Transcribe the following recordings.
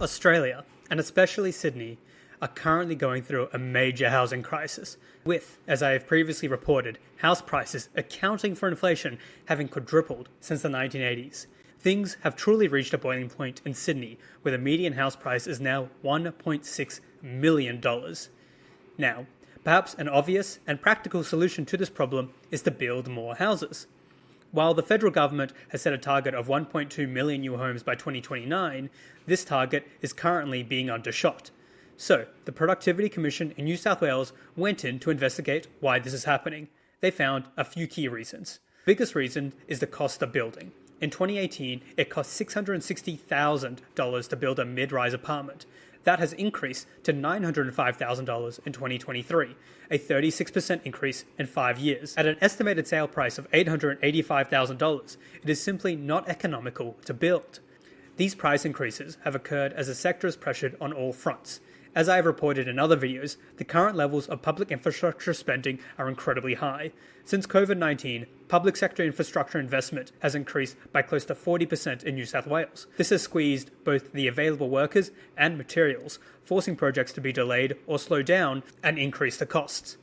Australia, and especially Sydney, are currently going through a major housing crisis, with, as I have previously reported, house prices accounting for inflation having quadrupled since the 1980s. Things have truly reached a boiling point in Sydney, where the median house price is now $1.6 million. Now, perhaps an obvious and practical solution to this problem is to build more houses. While the federal government has set a target of 1.2 million new homes by 2029, this target is currently being undershot. So, the Productivity Commission in New South Wales went in to investigate why this is happening. They found a few key reasons. The biggest reason is the cost of building. In 2018, it cost $660,000 to build a mid-rise apartment. That has increased to $905,000 in 2023, a 36% increase in 5 years. At an estimated sale price of $885,000, it is simply not economical to build. These price increases have occurred as the sector is pressured on all fronts. As I have reported in other videos, the current levels of public infrastructure spending are incredibly high. Since COVID-19, public sector infrastructure investment has increased by close to 40% in New South Wales. This has squeezed both the available workers and materials, forcing projects to be delayed or slow down and increase the costs.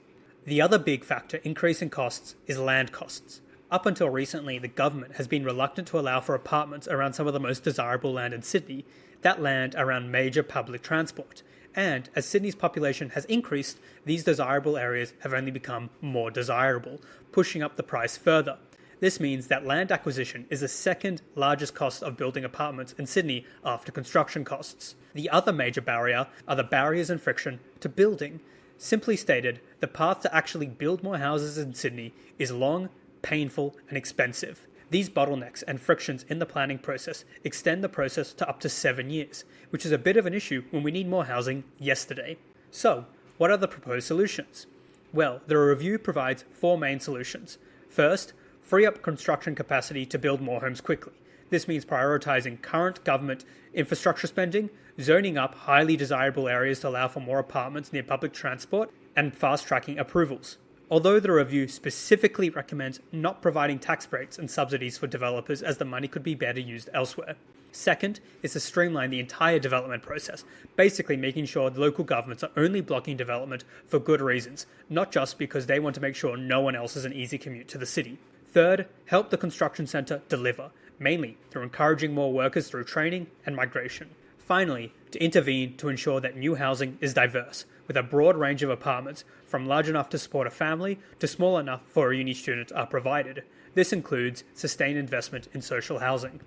The other big factor increasing costs is land costs. Up until recently, the government has been reluctant to allow for apartments around some of the most desirable land in Sydney, that land around major public transport. And as Sydney's population has increased, these desirable areas have only become more desirable, pushing up the price further. This means that land acquisition is the second largest cost of building apartments in Sydney after construction costs. The other major barrier are the barriers and friction to building. Simply stated, the path to actually build more houses in Sydney is long, painful, and expensive. These bottlenecks and frictions in the planning process extend the process to up to 7 years, which is a bit of an issue when we need more housing yesterday. So, what are the proposed solutions? Well, the review provides 4 main solutions. First, free up construction capacity to build more homes quickly. This means prioritizing current government infrastructure spending, zoning up highly desirable areas to allow for more apartments near public transport, and fast-tracking approvals. Although the review specifically recommends not providing tax breaks and subsidies for developers as the money could be better used elsewhere. Second is to streamline the entire development process, basically making sure the local governments are only blocking development for good reasons, not just because they want to make sure no one else has an easy commute to the city. Third, help the construction centre deliver, mainly through encouraging more workers through training and migration. Finally, to intervene to ensure that new housing is diverse, with a broad range of apartments, from large enough to support a family to small enough for a uni student are provided. This includes sustained investment in social housing.